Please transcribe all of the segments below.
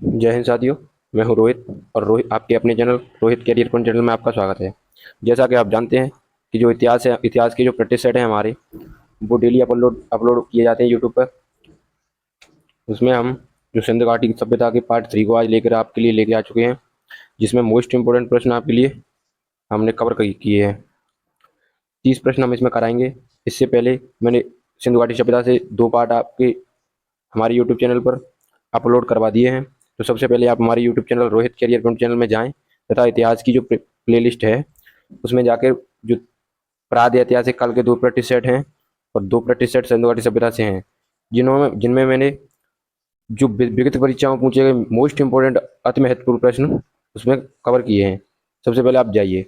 जय हिंद साथियों। मैं हूं रोहित और रोहित आपके अपने channel Rohit career point channel में आपका स्वागत है। जैसा कि आप जानते हैं कि जो इतिहास है, इतिहास के जो प्रैक्टिस सेट हैं हमारे, वो डेली अपलोड अपलोड किए जाते हैं यूट्यूब पर। उसमें हम जो सिंधु घाटी सभ्यता के पार्ट 3 को आज लेकर आपके लिए लेके आ चुके हैं, जिसमें मोस्ट इंपोर्टेंट प्रश्न आपके लिए हमने कवर किए हैं। 30 प्रश्न हम इसमें कराएंगे। इससे पहले मैंने सिंधु घाटी सभ्यता से 2 पार्ट आपके हमारे यूट्यूब चैनल पर अपलोड करवा दिए हैं। तो सबसे पहले आप हमारे YouTube channel Rohit career point channel में जाएं तथा इतिहास की जो प्लेलिस्ट है उसमें जाकर जो प्राद ऐतिहासिक काल के 2 प्रैक्टिस सेट हैं और 2 प्रैक्टिस सेट सिंधु घाटी सभ्यता से हैं, जिनमें मैंने जो विगत परीक्षाओं में पूछे गए मोस्ट इंपोर्टेंट अति महत्वपूर्ण प्रश्न उसमें कवर किए हैं। सबसे पहले आप जाइए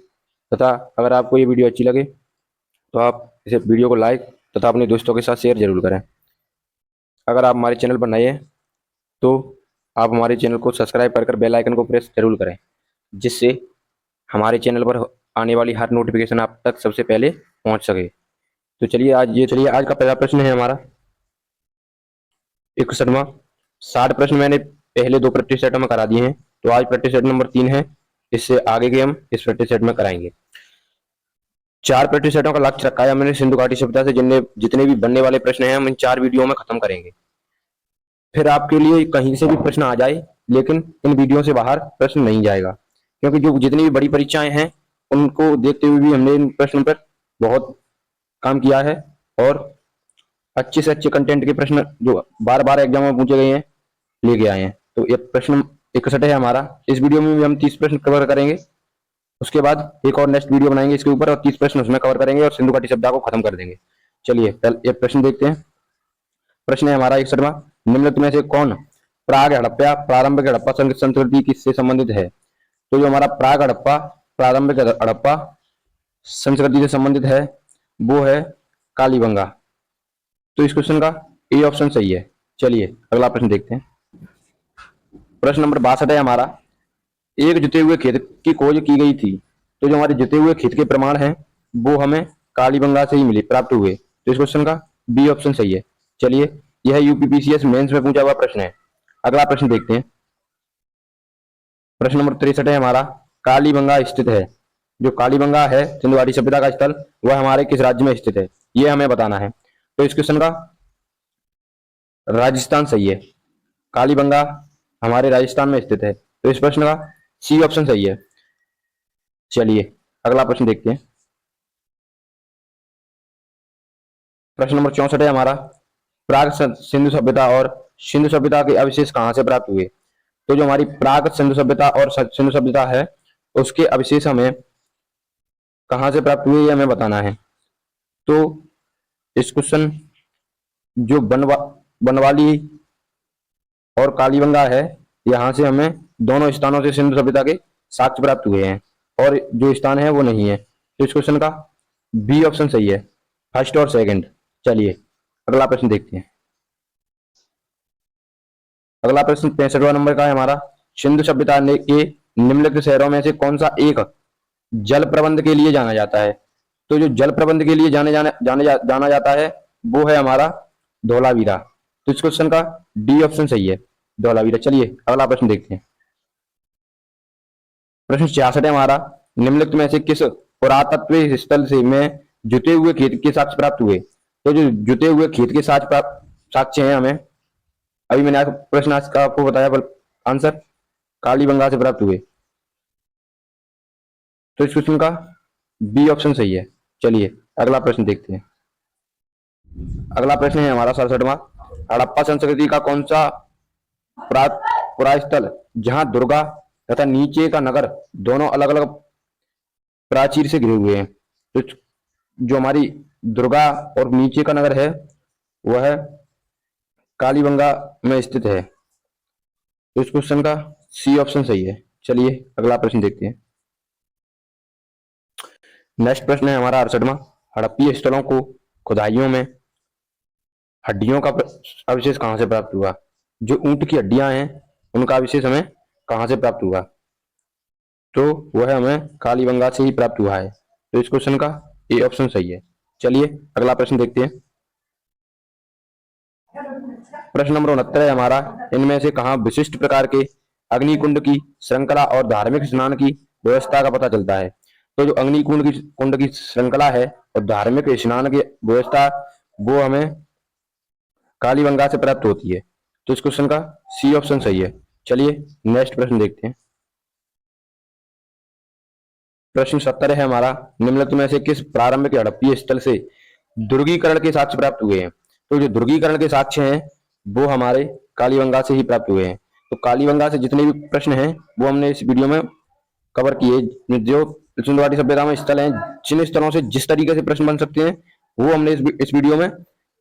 तथा अगर आपको ये वीडियो अच्छी लगे तो आप इसे वीडियो को लाइक तथा अपने दोस्तों के साथ शेयर जरूर करें। अगर आप हमारे चैनल पर नए हैं तो आप हमारे चैनल को सब्सक्राइब कर बेल आइकन को प्रेस जरूर करें, जिससे हमारे चैनल पर आने वाली हर नोटिफिकेशन आप तक सबसे पहले पहुंच सके। तो चलिए आज का पहला प्रश्न है हमारा 61वां। 60 प्रश्न मैंने पहले 2 प्रैक्टिस सेटों में करा दिए हैं, तो आज प्रैक्टिस सेट नंबर 3 है। इससे आगे के हम इस प्रैक्टिस सेट में कराएंगे। 4 प्रैक्टिस सेटों का लक्ष्य रखा है हमने सिंधु घाटी सभ्यता से जितने भी बनने वाले प्रश्न हैं हम इन 4 वीडियो में खत्म करेंगे। फिर आपके लिए कहीं से भी प्रश्न आ जाए, लेकिन इन वीडियो से बाहर प्रश्न नहीं जाएगा, क्योंकि जो जितनी भी बड़ी परीक्षाएं हैं उनको देखते हुए भी हमने इन प्रश्नों पर बहुत काम किया है और अच्छे से अच्छे कंटेंट के प्रश्न जो बार बार एग्जाम में पूछे गए हैं लेके आए हैं। तो ये प्रश्न 61 है हमारा। इस वीडियो में भी हम 30 प्रश्न कवर करेंगे। उसके बाद एक और नेक्स्ट वीडियो बनाएंगे इसके ऊपर और 30 प्रश्न उसमें कवर करेंगे और सिंधु घाटी सभ्यता को खत्म कर देंगे। चलिए पहले ये प्रश्न देखते हैं। प्रश्न है हमारा 61वां। निम्नलिखित में से कौन प्राग हड़प्पा प्रारंभिक हड़प्पा संस्कृति किससे संबंधित है? तो जो हमारा प्राग हड़प्पा प्रारंभिक हड़प्पा संस्कृति से संबंधित है वो है कालीबंगा। तो इस क्वेश्चन का ए ऑप्शन सही है। चलिए अगला प्रश्न देखते हैं। प्रश्न नंबर 62 है हमारा। एक जुते हुए खेत की खोज की गई थी, तो जो हमारे जुते हुए खेत के प्रमाण हैं वो हमें कालीबंगा से ही मिले प्राप्त हुए। तो इस क्वेश्चन का बी ऑप्शन सही है। चलिए यह यूपीपीसीएस मेंस में पूछा हुआ प्रश्न है। अगला प्रश्न देखते हैं। प्रश्न नंबर 63 है हमारा। कालीबंगा स्थित है, जो कालीबंगा है सिंधु घाटी सभ्यता का स्थल, वह हमारे किस राज्य में स्थित है ये हमें बताना है। तो इस क्वेश्चन का राजस्थान सही है। कालीबंगा हमारे राजस्थान में स्थित है, तो इस प्रश्न का सी ऑप्शन सही है। चलिए अगला प्रश्न देखते हैं। प्रश्न नंबर 64 है हमारा। प्राग सिंधु सभ्यता और सिंधु सभ्यता के अवशेष कहां से प्राप्त हुए? तो जो हमारी प्राग सिंधु सभ्यता और सिंधु सभ्यता है उसके अवशेष हमें कहां से प्राप्त हुए ये हमें बताना है। तो इस क्वेश्चन जो बनवाली और कालीबंगा है, यहाँ से हमें दोनों स्थानों से सिंधु सभ्यता के साक्ष्य प्राप्त हुए हैं और जो स्थान है वो नहीं है। तो इस क्वेश्चन का बी ऑप्शन सही है, फर्स्ट और सेकंड। चलिए अगला प्रश्न देखते हैं। अगला प्रश्न 65वां नंबर का है हमारा। सिंधु सभ्यता के निम्नलिखित शहरों में से कौन सा एक जल प्रबंध के लिए जाना जाता है? तो जो जल प्रबंध के लिए जाना जाता है वो है हमारा धौलावीरा। तो इस क्वेश्चन का डी ऑप्शन सही है, धौलावीरा। चलिए अगला प्रश्न देखते हैं। प्रश्न 66 है हमारा। निम्नलिखित में से किस पुरातत्व स्थल से में जुते हुए खेत के साक्ष्य प्राप्त हुए? तो जो जुते हुए खेत के साक्ष्य हैं हमें, अभी मैंने प्रश्न आज का आपको बताया आंसर कालीबंगा से प्राप्त हुए। तो इस क्वेश्चन का बी ऑप्शन सही है। चलिए अगला प्रश्न देखते हैं। अगला प्रश्न है हमारा 67वां। हड़प्पा संस्कृति का कौन सा पुरास्थल जहां दुर्गा तथा नीचे का नगर दोनों अलग अलग प्राचीर से घिरे हुए हैं? तो जो हमारी दुर्गा और नीचे का नगर है वह कालीबंगा में स्थित है। तो इस क्वेश्चन का सी ऑप्शन सही है। चलिए अगला प्रश्न देखते हैं। नेक्स्ट प्रश्न है हमारा 68वां। हड़प्पीय स्थलों को खुदाइयों में हड्डियों का अवशेष कहां से प्राप्त हुआ? जो ऊंट की हड्डियां हैं उनका अवशेष हमें कहां से प्राप्त हुआ? तो वह हमें कालीबंगा से ही प्राप्त हुआ है। तो इस क्वेश्चन का ए ऑप्शन सही है। चलिए अगला प्रश्न देखते हैं। प्रश्न नंबर 69 है हमारा। इनमें से कहा विशिष्ट प्रकार के अग्निकुंड की श्रृंखला और धार्मिक स्नान की व्यवस्था का पता चलता है। तो जो कुंड की श्रृंखला है और धार्मिक स्नान की व्यवस्था, वो हमें कालीबंगा से प्राप्त होती है। तो इस क्वेश्चन का सी ऑप्शन सही है। चलिए नेक्स्ट प्रश्न देखते हैं। प्रश्न 70 है हमारा, निम्नलिखित में से किस प्रारंभिक हड़प्पीय स्थल से दुर्गीकरण के साक्ष्य प्राप्त हुए हैं? तो जो दुर्गीकरण के साक्ष्य हैं वो हमारे कालीबंगा से ही प्राप्त हुए हैं। तो कालीबंगा से जितने भी प्रश्न हैं वो हमने इस वीडियो में कवर किए। जो सिंधु घाटी सभ्यता में स्थल हैं, जिन स्थलों से जिस तरीके से प्रश्न बन सकते हैं वो हमने इस वीडियो में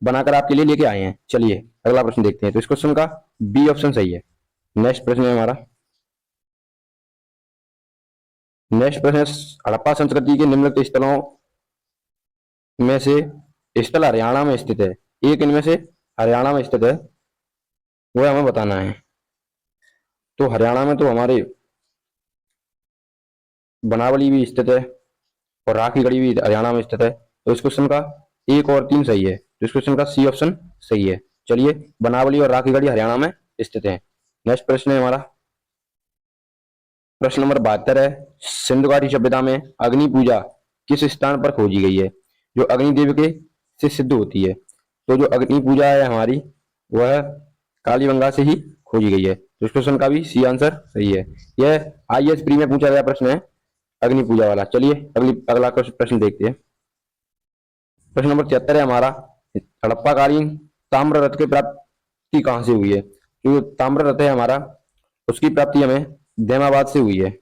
बनाकर आपके लिए लेके आए हैं। चलिए अगला प्रश्न देखते हैं। तो इस क्वेश्चन का बी ऑप्शन सही है। नेक्स्ट प्रश्न है हमारा, नेक्स्ट प्रश्न है, हड़प्पा संस्कृति के निम्नलिखित स्थलों में से स्थल हरियाणा में स्थित है। एक इनमें से हरियाणा में स्थित है, वह हमें बताना है। तो हरियाणा में तो हमारे बनावली भी स्थित है और राखीगढ़ी भी हरियाणा में स्थित है। तो इस क्वेश्चन का 1 और 3 सही है। तो इस क्वेश्चन का सी ऑप्शन सही है। चलिए, बनावली और राखीगढ़ी हरियाणा में स्थित है। नेक्स्ट प्रश्न है हमारा, प्रश्न नंबर 72 है, सिंधु घाटी सभ्यता में अग्नि पूजा किस स्थान पर खोजी गई है? जो अग्निदेव के से सिद्ध होती है। तो जो अग्नि पूजा है हमारी, वह कालीबंगा से ही खोजी गई है। तो इस क्वेश्चन का भी सी आंसर सही है। यह आईएएस प्री में पूछा गया प्रश्न है, अग्नि पूजा वाला। चलिए अगला प्रश्न देखते हैं। प्रश्न नंबर 73 है हमारा, हड़प्पाकालीन ताम्र रथ की प्राप्ति कहां से हुई है? जो ताम्र रथ है हमारा, उसकी प्राप्ति हमें देमाबाद से हुई है।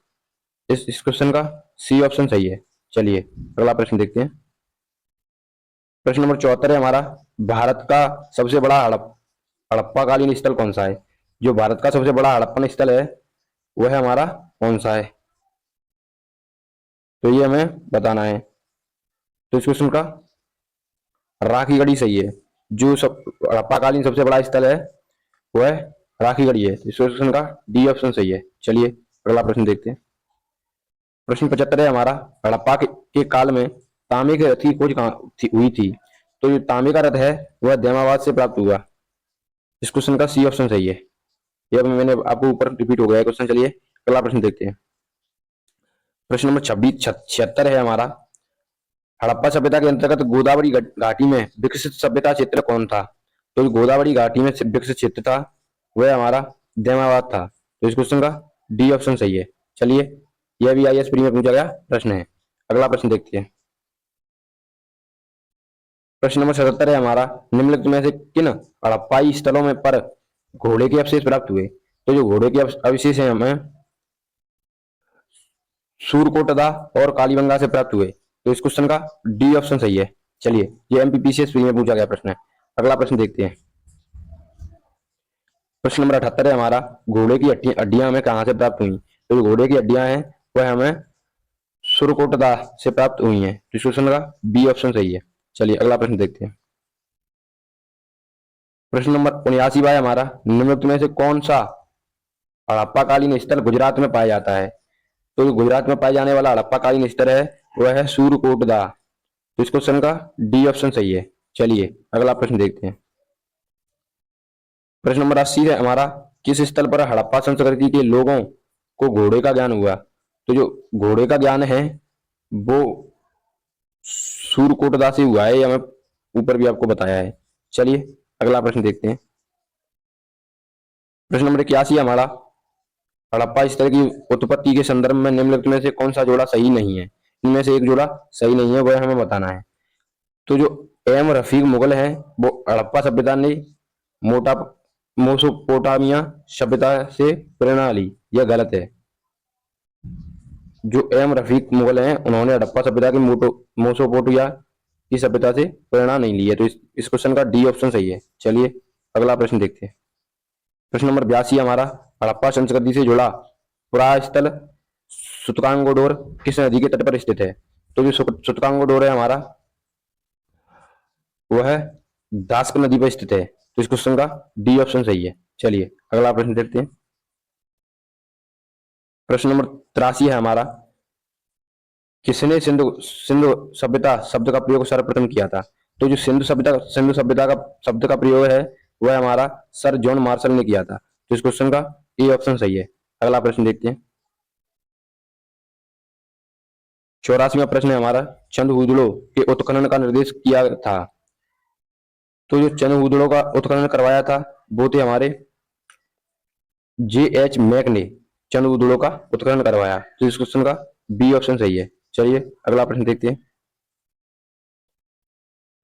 इस क्वेश्चन का सी ऑप्शन सही है। चलिए अगला प्रश्न देखते हैं। प्रश्न नंबर 74 है हमारा, भारत का सबसे बड़ा हड़प्पाकालीन स्थल कौन सा है? जो भारत का सबसे बड़ा हड़प्पन स्थल है वह हमारा कौन सा है? तो ये हमें बताना है। तो इस क्वेश्चन का राखीगढ़ी सही है। जो सब हड़प्पाकालीन सबसे बड़ा स्थल है वह राखीगढ़ी है। इस क्वेश्चन का डी ऑप्शन सही है। चलिए अगला प्रश्न देखते हैं। प्रश्न 75 है हमारा, हड़प्पा के काल में तांबे के रथ की खोज कहाँ हुई थी? तो जो तांबे का रथ है वह देमाबाद से प्राप्त हुआ। इस क्वेश्चन का सी ऑप्शन सही है। ये मैंने आपको ऊपर रिपीट हो गया है क्वेश्चन। चलिए अगला प्रश्न देखते हैं। प्रश्न नंबर 76 है हमारा, हड़प्पा सभ्यता के अंतर्गत गोदावरी घाटी में विकसित सभ्यता क्षेत्र कौन था? तो जो गोदावरी घाटी में विकसित क्षेत्र था वह हमारा देमाबाद था। तो इस क्वेश्चन का डी ऑप्शन सही है। चलिए, यह भी आईएएस प्री में पूछा गया प्रश्न है। अगला प्रश्न देखते हैं। प्रश्न नंबर 77 है हमारा, निम्नलिखित में से किन हड़प्पाई स्थलों में पर घोड़े के अवशेष प्राप्त हुए? तो जो घोड़े के अवशेष हैं हमें सूरकोटदा और कालीबंगा से प्राप्त हुए। तो इस क्वेश्चन का डी ऑप्शन सही है। चलिए, ये एमपीपीसीएस में पूछा गया प्रश्न है। अगला प्रश्न देखते हैं। प्रश्न नंबर 78 है हमारा, घोड़े की हड्डियां हमें कहां से प्राप्त हुई? तो जो घोड़े की हड्डियां हैं वह हमें सूरकोटदा से प्राप्त हुई हैं। तो इस क्वेश्चन का बी ऑप्शन सही है। चलिए अगला प्रश्न देखते हैं। प्रश्न नंबर 79 है हमारा, निम्नलिखित में से कौन सा हड़प्पाकालीन स्थल गुजरात में पाया जाता है? तो जो गुजरात में पाए जाने वाला हड़प्पाकालीन स्थल है वह है सूरकोटदा। तो इस क्वेश्चन का डी ऑप्शन सही है। चलिए अगला प्रश्न देखते हैं। प्रश्न नंबर 80 है हमारा, किस स्थल पर हड़प्पा संस्कृति के लोगों को घोड़े का ज्ञान हुआ? तो जो घोड़े का ज्ञान है वो सूरकोटदा से हुआ है, ये हमें ऊपर भी आपको बताया है। चलिए अगला प्रश्न देखते हैं। प्रश्न नंबर 81 है हमारा, हड़प्पा स्थल की उत्पत्ति के संदर्भ में निम्नलिखित में से कौन सा जोड़ा सही नहीं है? इनमें से एक जोड़ा सही नहीं है, वह हमें बताना है। तो जो एम रफीक मुगल है वो हड़प्पा सभ्यता ने मोटा मोसोपोटामिया सभ्यता से प्रेरणा ली, यह गलत है। जो एम रफीक मुगल हैं उन्होंने हड़प्पा सभ्यता की मोसोपोटामिया की सभ्यता से प्रेरणा नहीं ली है। तो इस क्वेश्चन का डी ऑप्शन सही है। चलिए अगला प्रश्न देखते हैं। प्रश्न नंबर 82 हमारा, हड़प्पा संस्कृति से जुड़ा पुरास्थल सुतकांगोडोर किस नदी के तट पर स्थित है? तो जो सुतकांगोडोर है हमारा वह दास्क नदी पर स्थित है। तो इस क्वेश्चन का डी ऑप्शन सही है। चलिए अगला प्रश्न देखते हैं। प्रश्न नंबर 83 है हमारा, किसने सिंधु सिंधु सभ्यता शब्द का प्रयोग सर्वप्रथम किया था? तो जो सिंधु सभ्यता का शब्द का प्रयोग है वह हमारा सर जॉन मार्शल ने किया था। तो इस क्वेश्चन का ए ऑप्शन सही है। अगला प्रश्न देखते हैं। 84वां प्रश्न है हमारा, चंद्रहूदड़ों के उत्खनन का निर्देश किया था। तो जो चंद्रहूदड़ों का उत्खनन करवाया था वो थे हमारे J.H. मैक ने चंद्रहूदड़ों का उत्खनन करवाया। तो इस क्वेश्चन का बी ऑप्शन सही है। चलिए अगला प्रश्न देखते हैं।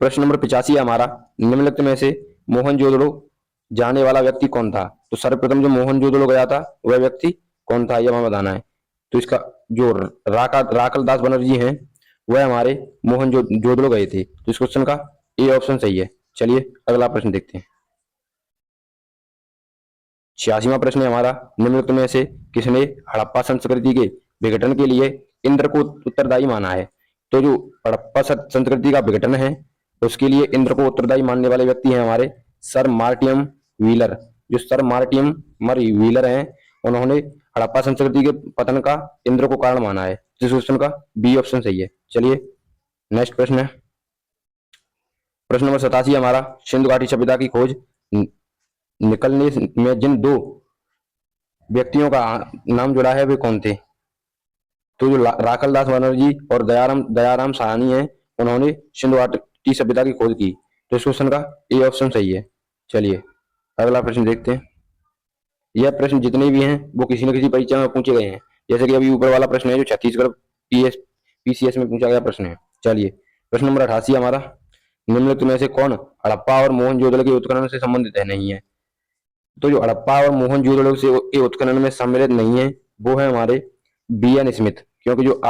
प्रश्न नंबर 85 है हमारा, निम्नलिखित में से मोहनजोदड़ो जाने वाला व्यक्ति कौन था। तो सर्वप्रथम जो मोहनजोदड़ो गया था वह व्यक्ति कौन था, यह हमें बताना है। तो इसका जो राकल दास बनर्जी हैं वह हमारे मोहनजोदड़ो गए थे। तो इस क्वेश्चन का ए ऑप्शन सही है। चलिए अगला प्रश्न देखते हैं। 86वां प्रश्न है हमारा, निम्नलिखित में से किसने हड़प्पा संस्कृति के विघटन के लिए इंद्र को उत्तरदायी माना है। तो जो हड़प्पा संस्कृति का विघटन है उसके लिए इंद्र को उत्तरदायी मानने वाले व्यक्ति हैं हमारे सर मार्टियम व्हीलर। जो सर मार्टियम मर व्हीलर हैं उन्होंने हड़प्पा संस्कृति के पतन का इंद्र को कारण माना है। इस क्वेश्चन का बी ऑप्शन सही है। चलिए नेक्स्ट प्रश्न है। प्रश्न नंबर 87 हमारा, सिंधु घाटी सभ्यता की खोज निकलने में जिन दो व्यक्तियों का नाम जुड़ा है वे कौन थे। तो जो राखल दास बनर्जी और दयाराम दयाराम साहनी है उन्होंने सिंधु घाटी सभ्यता की खोज की। तो इस क्वेश्चन का ए ऑप्शन सही है। चलिए अगला प्रश्न देखते हैं। यह प्रश्न जितने भी हैं वो किसी न किसी परीक्षा में पूछे गए हैं। जैसे कि अभी ऊपर वाला प्रश्न है जो छत्तीसगढ़ पीसीएस में पूछा गया प्रश्न है। चलिए प्रश्न नंबर 88 हमारा, निम्नलिखित में से कौन हड़प्पा और मोहनजोदड़ो के उत्खनन से संबंधित है नहीं है। तो जो हड़प्पा और मोहनजोदड़ो से के उत्खनन में सम्मिलित नहीं है वो है हमारे B.N. स्मिथ, क्योंकि जो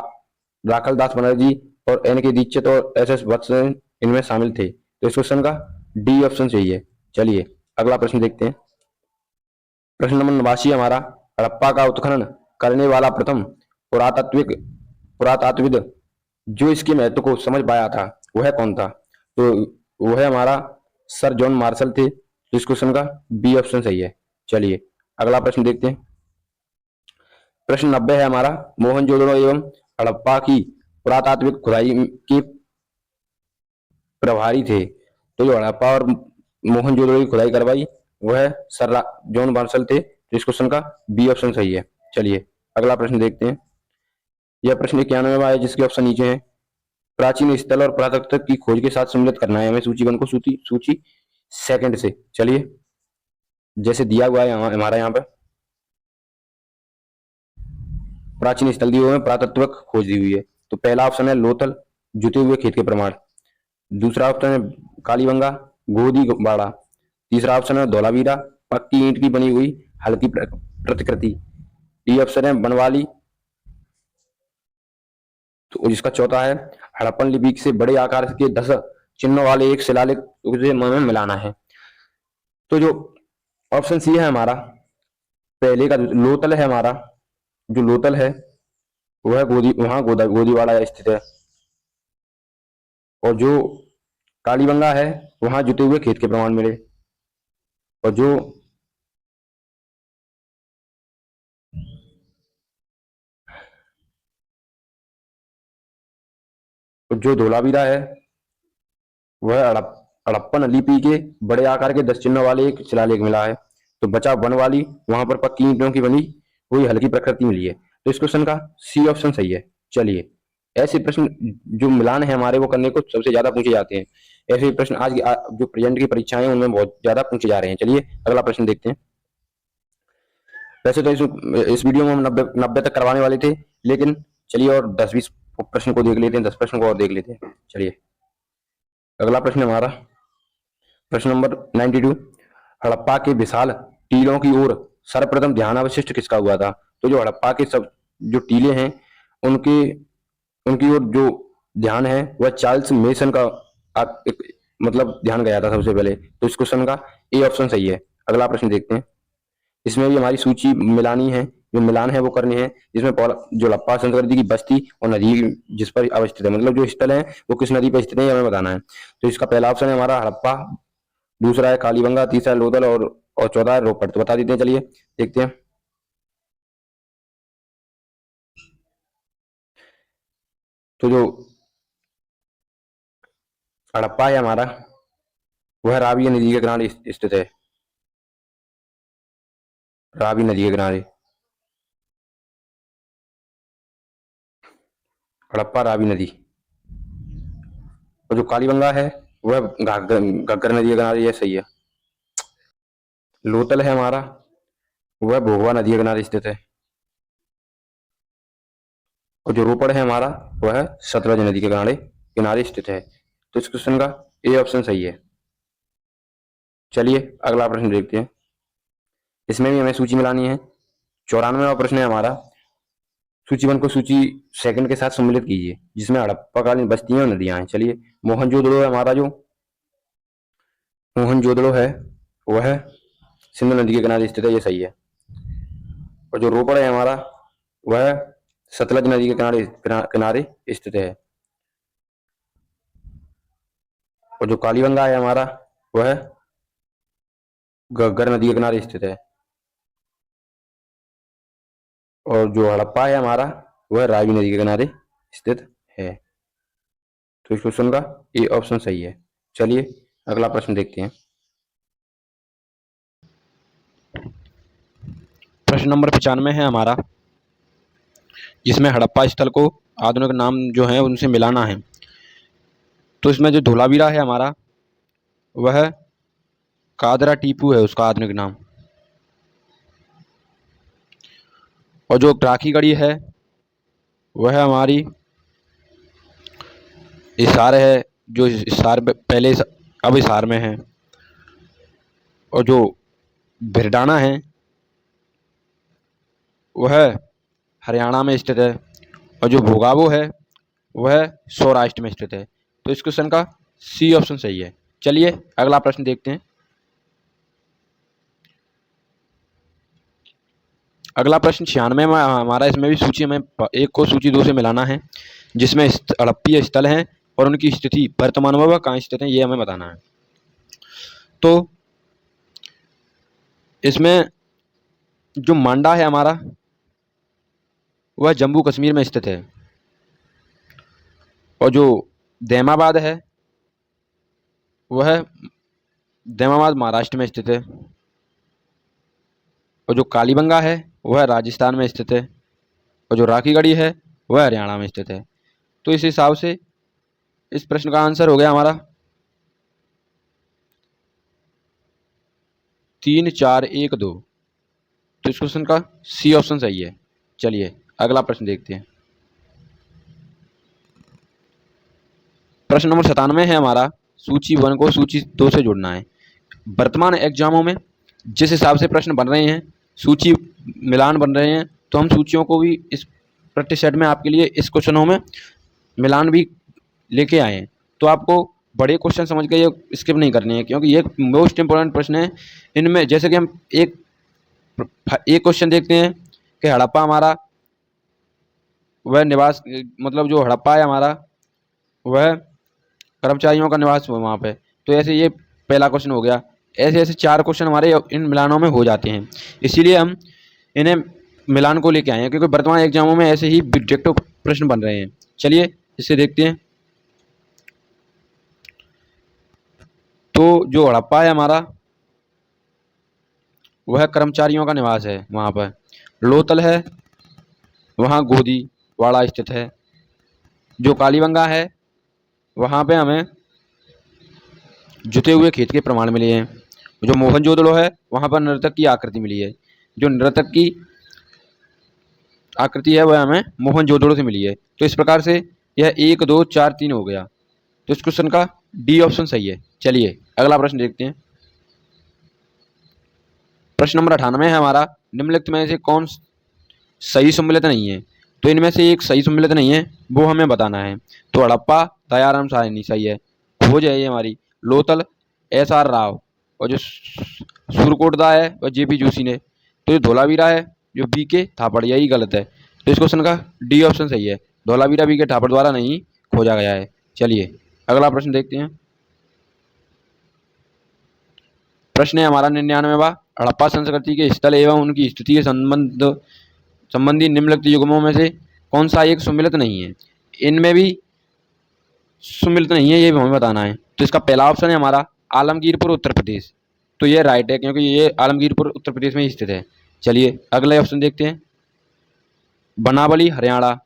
राखल दास बनर्जी और N.K. दीक्षित और S.S. वत्सन इनमें शामिल थे। तो इस क्वेश्चन का डी ऑप्शन सही है। चलिए अगला प्रश्न देखते हैं। प्रश्न नंबर 89 हमारा, हड़प्पा का उत्खनन करने वाला प्रथम पुरातात्विद जो इसके महत्व को समझ पाया था वह कौन था। तो वह हमारा सर जॉन मार्शल थे। तो इस क्वेश्चन का बी ऑप्शन सही है। चलिए अगला प्रश्न देखते हैं। प्रश्न 90 है हमारा, मोहनजोदड़ो एवं हड़प्पा की पुरातात्विक खुदाई के प्रभारी थे। तो जो हड़प्पा और मोहनजोदड़ो की खुदाई करवाई वह सर जॉन मार्शल थे। तो इस क्वेश्चन का बी ऑप्शन सही है। चलिए अगला प्रश्न देखते हैं। यह प्रश्न 91वां है जिसके ऑप्शन नीचे है। प्राचीन स्थल और पुरातत्व की खोज के साथ सम्मिलित करना है हमें सूची वन को सूची सेकंड से। चलिए जैसे दिया हुआ है हमारा यहाँ पे प्राचीन स्थल दिए हुए हैं, पुरातत्व खोज दी हुई है। तो पहला ऑप्शन है लोथल जुटे हुए खेत के प्रमाण, दूसरा ऑप्शन है कालीबंगा गोदी बाड़ा, तीसरा ऑप्शन है धौलावीरा पक्की ईंट की बनी हुई हल्की प्रतिकृति, डी ऑप्शन है बनवाली। तो जिसका चौथा है हड़प्पन लिपि से बड़े आकार के 10 चिन्हों वाले एक शिलालेख में मिलाना है। तो जो ऑप्शन सी है हमारा पहले का लोतल है हमारा, जो लोतल है वह गोदीवाड़ा स्थित है, और जो कालीबंगा है वहां जुटे हुए खेत के प्रमाण मिले, और जो धोलावीरा है वह हड़प्पन लिपि के बड़े आकार के 10 चिन्हों वाले एक शिलालेख मिला है। तो बचा वन वाली वहां पर पक्की ईंटों की बनी हुई हल्की प्रकृति मिली है। तो इस क्वेश्चन का सी ऑप्शन सही है। चलिए ऐसे प्रश्न जो मिलान है हमारे वो करने को सबसे ज्यादा पूछे जाते हैं। ऐसे प्रश्न आज जो प्रेजेंट की परीक्षाएं उनमें बहुत ज्यादा पूछे जा रहे हैं। चलिए अगला प्रश्न देखते हैं। वैसे तो इस वीडियो में हम 90 तक करवाने वाले थे, लेकिन चलिए और 10-20 प्रश्न को देख लेते हैं, 10 प्रश्न को और देख लेते हैं। चलिए अगला प्रश्न हमारा प्रश्न नंबर 92, हड़प्पा के विशाल टीलों की ओर सर्वप्रथम ध्यान अवशिष्ट किसका हुआ था। तो जो हड़प्पा के सब जो टीले हैं उनके उनकी ओर जो ध्यान है वह चार्ल्स मेसन का मतलब ध्यान गया था सबसे पहले। तो इस क्वेश्चन का ए ऑप्शन सही है। अगला प्रश्न देखते हैं। इसमें भी हमारी सूची मिलानी है, जो मिलान है वो करनी है, जिसमें जो हड़प्पा संस्कृति की बस्ती और नदी जिस पर अवस्थित है, मतलब जो स्थल है वो किस नदी पर स्थित है हमें बताना है। तो इसका पहला ऑप्शन है हमारा हड़प्पा, दूसरा है कालीबंगा, तीसरा है लोथल और चौथा है रोपड़। तो बता देते हैं, चलिए देखते हैं। तो जो हड़प्पा है हमारा वह रावी नदी के किनारे स्थित है, रावी नदी के किनारे। हड़प्पा, रावी नदी। और जो कालीबंगा है वह घग्गर नदी के किनारे, यह सही है। लोतल है हमारा, वह भोगवा नदी के किनारे स्थित है। और जो रोपड़ है हमारा, वह सतलज नदी के किनारे किनारे स्थित है। तो इस क्वेश्चन का ए ऑप्शन सही है। चलिए अगला प्रश्न देखते हैं। इसमें भी हमें सूची मिलानी है। 94वां प्रश्न है हमारा, सूची वन को सूची सेकंड के साथ सम्मिलित कीजिए, जिसमें हड़प्पाकालीन बस्तियां और नदियां हैं। चलिए, मोहनजोदड़ो है हमारा, जो मोहनजोदड़ो है वह सिंधु नदी के किनारे स्थित है, ये सही है। और जो रोपड़ है हमारा, वह सतलज नदी के किनारे स्थित है। और जो कालीबंगा है हमारा, वह घग्गर नदी के किनारे स्थित है। और जो हड़प्पा है हमारा, वह रावी नदी के किनारे स्थित है। तो इस क्वेश्चन का ए ऑप्शन सही है। चलिए अगला प्रश्न देखते हैं। प्रश्न नंबर 95 है हमारा, जिसमें हड़प्पा स्थल को आधुनिक नाम जो है उनसे मिलाना है। तो इसमें जो धोलावीरा है हमारा, वह कादरा टीपू है उसका आधुनिक नाम। और जो राखी गढ़ी है वह हमारी हिसार है, जो हिसार पहले अब हिसार में है। और जो भिरडाना है वह हरियाणा में स्थित है। और जो भोगावो है वह सौराष्ट्र में स्थित है। तो इस क्वेश्चन का सी ऑप्शन सही है। चलिए अगला प्रश्न देखते हैं। अगला प्रश्न 96 में हमारा, इसमें भी सूची में एक को सूची दो से मिलाना है, जिसमें हड़प्पीय स्थल हैं और उनकी स्थिति वर्तमान में वह कहाँ स्थित है, ये हमें बताना है। तो इसमें जो मांडा है हमारा, वह जम्मू कश्मीर में स्थित है। और जो दैमाबाद है वह दैमाबाद महाराष्ट्र में स्थित है। और जो कालीबंगा है वह राजस्थान में स्थित है। और जो राखीगढ़ी है वह हरियाणा में स्थित है। तो इस हिसाब से इस प्रश्न का आंसर हो गया हमारा 3, 4, 1, 2। तो इस क्वेश्चन का सी ऑप्शन सही है। चलिए अगला प्रश्न देखते हैं। प्रश्न नंबर 97 है हमारा, सूची वन को सूची दो से जोड़ना है। वर्तमान एग्जामों में जिस हिसाब से प्रश्न बन रहे हैं, सूची मिलान बन रहे हैं, तो हम सूचियों को भी इस प्रैक्टिस सेट में आपके लिए इस क्वेश्चनों में मिलान भी लेके आए हैं। तो आपको बड़े क्वेश्चन समझ के ये स्किप नहीं करने हैं, क्योंकि ये मोस्ट इंपॉर्टेंट प्रश्न है। इनमें जैसे कि हम एक क्वेश्चन देखते हैं कि हड़प्पा हमारा वह निवास, मतलब जो हड़प्पा है हमारा वह कर्मचारियों का निवास हुआ वहाँ पे। तो ऐसे ये पहला क्वेश्चन हो गया। ऐसे ऐसे 4 क्वेश्चन हमारे इन मिलानों में हो जाते हैं, इसीलिए हम इन्हें मिलान को लेके आए हैं, क्योंकि वर्तमान एग्जामों में ऐसे ही ऑब्जेक्टिव प्रश्न बन रहे हैं। चलिए इसे देखते हैं। तो जो हड़प्पा है हमारा वह कर्मचारियों का निवास है वहाँ पर। लोतल है वहाँ गोदी वाड़ा स्थित है। जो कालीबंगा है वहाँ पे हमें जुते हुए खेत के प्रमाण मिले हैं। जो मोहनजोदड़ो है वहाँ पर नर्तक की आकृति मिली है। जो नर्तक की आकृति है वह हमें मोहनजोदड़ो से मिली है। तो इस प्रकार से यह 1, 2, 4, 3 हो गया। तो इस क्वेश्चन का डी ऑप्शन सही है। चलिए अगला प्रश्न देखते हैं। प्रश्न नंबर 98 है हमारा, निम्नलिखित में से कौन सही सम्मिलित नहीं है। तो इनमें से एक सही सम्मिलित नहीं है, वो हमें बताना है। तो हड़प्पा दयाराम साहनी सही है, खोज है ये हमारी। लोतल SR राव, और जो सुरकोटदा है वह JP जोशी ने। तो जो धोलावीरा है जो BK थापड़, यही गलत है। तो इस क्वेश्चन का डी ऑप्शन सही है। धोलावीरा BK थापड़ द्वारा नहीं खोजा गया है। चलिए अगला प्रश्न देखते हैं। प्रश्न है हमारा 99वां, हड़प्पा संस्कृति के स्थल एवं उनकी स्थिति के संबंधी निम्नलिखित युग्मों में से कौन सा एक सम्मिलित नहीं है। इनमें भी सम्मिलित नहीं है, ये भी हमें बताना है। तो इसका पहला ऑप्शन है हमारा आलमगीरपुर उत्तर प्रदेश। तो ये राइट है, क्योंकि ये आलमगीरपुर उत्तर प्रदेश में ही स्थित है। चलिए अगले ऑप्शन देखते हैं। बनावली हरियाणा,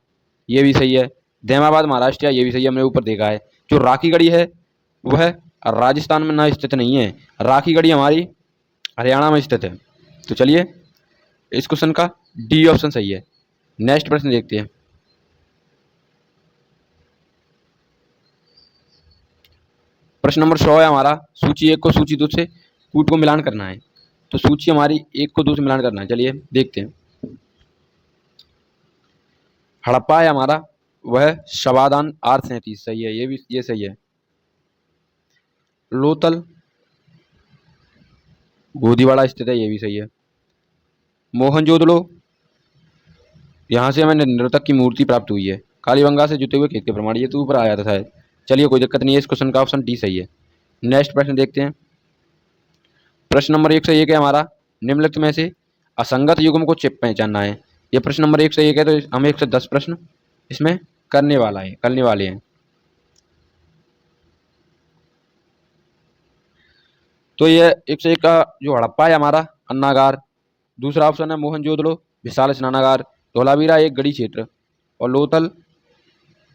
ये भी सही है। दैमाबाद महाराष्ट्र, ये भी सही हमने ऊपर देखा है। जो राखी गढ़ी है वह राजस्थान में ना स्थित नहीं है, राखी गढ़ी हमारी हरियाणा में स्थित है। तो चलिए इस क्वेश्चन का डी ऑप्शन सही है। नेक्स्ट प्रश्न देखते हैं। प्रश्न नंबर 100 है हमारा, सूची 1 को सूची 2 से कूट को मिलान करना है। तो सूची हमारी 1 को 2 से मिलान करना है, चलिए देखते हैं। हड़प्पा है हमारा, वह शवादान R37 सही है, ये सही है। लोथल गोदीवाड़ा स्थित है, ये भी सही है। मोहनजोदड़ो, यहाँ से हमें निरोधक की मूर्ति प्राप्त हुई है। कालीबंगा से जुटे हुए खेत के प्रमाण, ये तो ऊपर आया था शायद। चलिए कोई दिक्कत नहीं है, इस क्वेश्चन का ऑप्शन डी सही है। नेक्स्ट प्रश्न देखते हैं। प्रश्न नंबर 101 है हमारा, निम्नलिखित में से असंगत युग्म को पहचानना है। ये प्रश्न नंबर 101 है, तो हम 110 प्रश्न इसमें करने वाले हैं। तो ये 101 का जो हड़प्पा है हमारा अन्नागार, दूसरा ऑप्शन है मोहनजोदड़ो विशाल स्नानागार, धोलावीरा एक गढ़ी क्षेत्र, और लोथल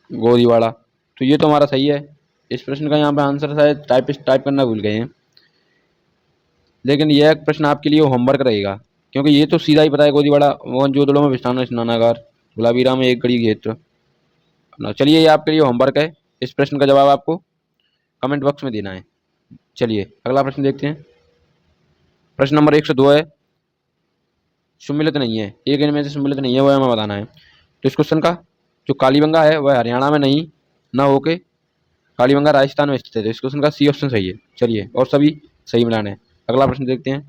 गोदीवाड़ा। तो ये तो हमारा सही है। इस प्रश्न का यहाँ पे आंसर शायद टाइप करना भूल गए हैं, लेकिन यह प्रश्न आपके लिए होमवर्क रहेगा, क्योंकि ये तो सीधा ही पता है। गोदीवाड़ा मोहनजोदड़ो में विशाल स्नानागार, धोलावीरा में एक गढ़ी क्षेत्र। चलिए ये आपके लिए होमवर्क है, इस प्रश्न का जवाब आपको कमेंट बॉक्स में देना है। चलिए अगला प्रश्न देखते हैं। प्रश्न नंबर 102 है, सम्मिलित नहीं है, एक इनमें से सम्मिलित नहीं है, वह हमें बताना है। तो इस क्वेश्चन का जो कालीबंगा है वह हरियाणा में नहीं ना होके कालीबंगा राजस्थान में स्थित है। तो इस क्वेश्चन का सी ऑप्शन सही है। चलिए और सभी सही मिलान है। अगला प्रश्न देखते हैं।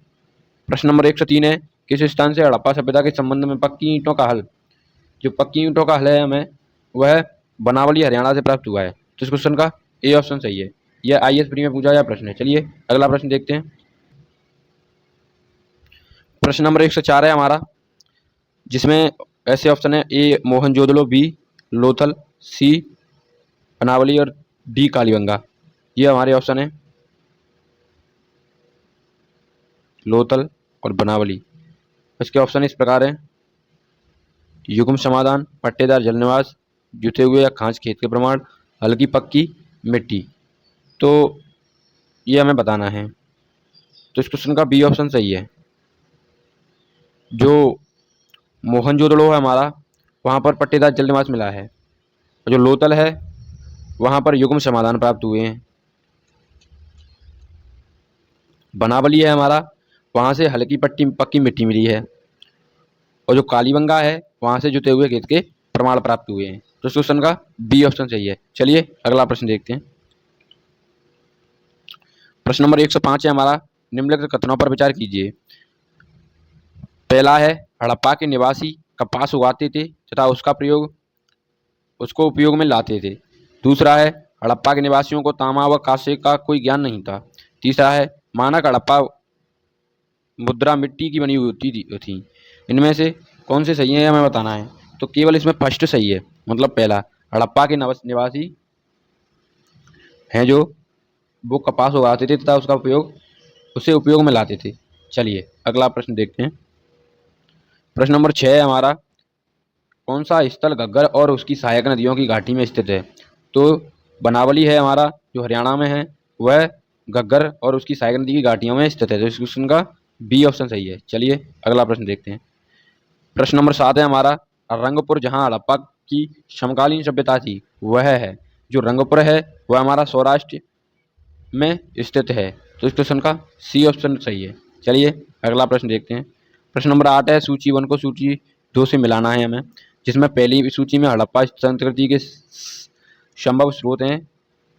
प्रश्न नंबर 103 है, किस स्थान से हड़प्पा सभ्यता के संबंध में पक्की ईंटों का हल, जो पक्की ईंटों का हल है हमें, वह बनावली हरियाणा से प्राप्त हुआ है। तो इस क्वेश्चन का ए ऑप्शन सही है। यह IAS प्री में पूछा गया प्रश्न है। चलिए अगला प्रश्न देखते हैं। प्रश्न नंबर 104 है हमारा, जिसमें ऐसे ऑप्शन है ए मोहनजोदड़ो, बी लोथल, सी बनावली और डी कालीबंगा। ये हमारे ऑप्शन है लोथल और बनावली। इसके ऑप्शन इस प्रकार हैं, युग्म समाधान, पट्टेदार जल निवास, जुते हुए या खांच खेत के प्रमाण, हल्की पक्की मिट्टी। तो ये हमें बताना है। तो इस क्वेश्चन का बी ऑप्शन सही है। जो मोहनजोदड़ो है हमारा, वहाँ पर पट्टेदार जल निवास मिला है, और जो लोथल है वहाँ पर युग्म समाधान प्राप्त हुए हैं। बनावली है हमारा, वहाँ से हल्की पक्की मिट्टी मिली है, और जो कालीबंगा है वहाँ से जुते हुए खेत के प्रमाण प्राप्त हुए हैं। तो इस क्वेश्चन का बी ऑप्शन सही है। चलिए अगला प्रश्न देखते हैं। प्रश्न नंबर 105 है हमारा, निम्नलिखित कथनों पर विचार कीजिए। पहला है, हड़प्पा के निवासी कपास उगाते थे तथा उसको उपयोग में लाते थे। दूसरा है, हड़प्पा के निवासियों को तांबा व कांसे का कोई ज्ञान नहीं था। तीसरा है, मानक हड़प्पा मुद्रा मिट्टी की बनी हुई थी। इनमें से कौन से सही है हमें बताना है। तो केवल इसमें फर्स्ट सही है, मतलब पहला, हड़प्पा के निवासी हैं जो वो कपास उगाते थे तथा उसे उपयोग में लाते थे। चलिए अगला प्रश्न देखते हैं। प्रश्न नंबर 6 है हमारा, कौन सा स्थल घग्गर और उसकी सहायक नदियों की घाटी में स्थित है। तो बनावली है हमारा, जो हरियाणा में है, वह घग्गर और उसकी सहायक नदी की घाटियों में स्थित है। तो इस क्वेश्चन का बी ऑप्शन सही है। चलिए अगला प्रश्न देखते हैं। प्रश्न नंबर 7 है हमारा, रंगपुर जहां हड़प्पा की समकालीन सभ्यता थी वह है। जो रंगपुर है वह हमारा सौराष्ट्र में स्थित है। तो इस क्वेश्चन का सी ऑप्शन सही है। चलिए अगला प्रश्न देखते हैं। प्रश्न नंबर 8 है, सूची 1 को सूची 2 से मिलाना है हमें, जिसमें पहली सूची में हड़प्पा संस्कृति के संभव स्रोत हैं,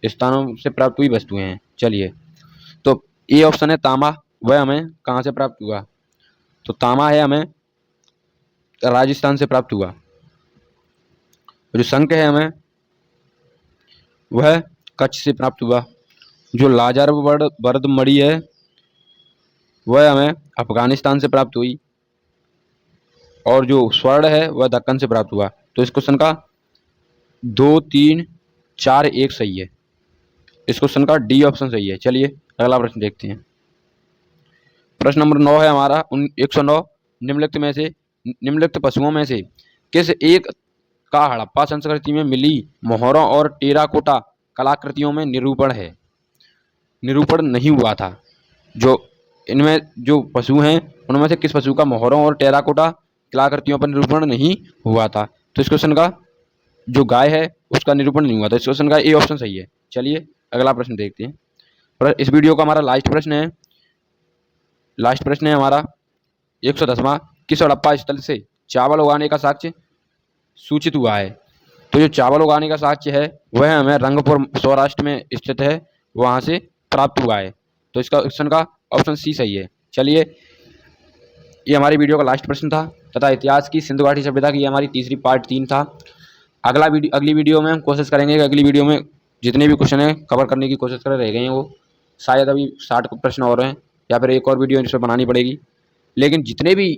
स्थानों से प्राप्त हुई वस्तुएं हैं। चलिए तो ए ऑप्शन है तांबा, वह हमें कहाँ से प्राप्त हुआ। तो तांबा है हमें राजस्थान से प्राप्त हुआ। जो शंख है हमें वह कच्छ से प्राप्त हुआ। जो लाजर बर्द मणि है वह हमें अफगानिस्तान से प्राप्त हुई, और जो स्वर्ण है वह दक्कन से प्राप्त हुआ। तो इस क्वेश्चन का 2, 3, 4, 1 सही है। इस क्वेश्चन का डी ऑप्शन सही है। चलिए अगला प्रश्न देखते हैं। प्रश्न नंबर 9 है हमारा, 109, निम्नलिखित पशुओं में से किस एक का हड़प्पा संस्कृति में मिली मोहरों और टेराकोटा कलाकृतियों में निरूपण नहीं हुआ था। जो इनमें जो पशु हैं उनमें से किस पशु का मोहरों और टेराकोटा कलाकृतियों पर निरूपण नहीं हुआ था? तो इस क्वेश्चन का जो गाय है उसका निरूपण नहीं हुआ था। इस क्वेश्चन का ए ऑप्शन सही है। चलिए अगला प्रश्न देखते हैं। पर इस वीडियो का हमारा लास्ट प्रश्न है हमारा 110वां। किस हड़प्पा स्थल से चावल उगाने का साक्ष्य सूचित हुआ है? तो जो चावल उगाने का साक्ष्य है वह हमें रंगपुर सौराष्ट्र में स्थित है, वहां से प्राप्त हुआ है। तो इसका क्वेश्चन का ऑप्शन सी सही है। चलिए ये हमारी वीडियो का लास्ट प्रश्न था तथा इतिहास की सिंधु घाटी सभ्यता की हमारी तीसरी पार्ट 3 था। अगली वीडियो में हम कोशिश करेंगे कि अगली वीडियो में जितने भी क्वेश्चन हैं कवर करने की कोशिश कर रह गए हैं वो शायद अभी 60 प्रश्न और हैं या फिर एक और वीडियो इस पर बनानी पड़ेगी। लेकिन जितने भी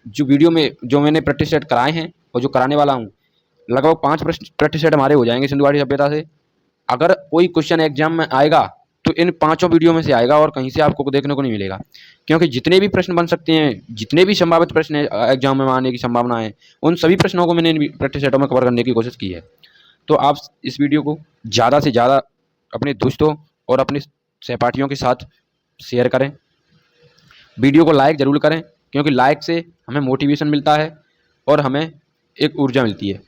जो वीडियो में जो मैंने प्रैक्टिस सेट कराए हैं और जो कराने वाला हूँ लगभग 5 प्रैक्टिस सेट हमारे हो जाएंगे सिंधु घाटी सभ्यता से। अगर कोई क्वेश्चन एग्जाम में आएगा तो इन 5 वीडियो में से आएगा और कहीं से आपको देखने को नहीं मिलेगा, क्योंकि जितने भी प्रश्न बन सकते हैं, जितने भी संभावित प्रश्न एग्जाम में आने की संभावना है, उन सभी प्रश्नों को मैंने इन प्रैक्टिस सेटों में कवर करने की कोशिश की है। तो आप इस वीडियो को ज़्यादा से ज़्यादा अपने दोस्तों और अपने सहपाठियों के साथ शेयर करें। वीडियो को लाइक ज़रूर करें, क्योंकि लाइक से हमें मोटिवेशन मिलता है और हमें एक ऊर्जा मिलती है।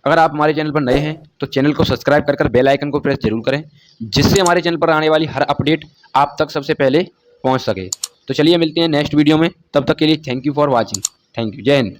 अगर आप हमारे चैनल पर नए हैं तो चैनल को सब्सक्राइब कर बेल आइकन को प्रेस जरूर करें, जिससे हमारे चैनल पर आने वाली हर अपडेट आप तक सबसे पहले पहुंच सके। तो चलिए मिलते हैं नेक्स्ट वीडियो में, तब तक के लिए thank you for watching. Thank you. जय हिंद।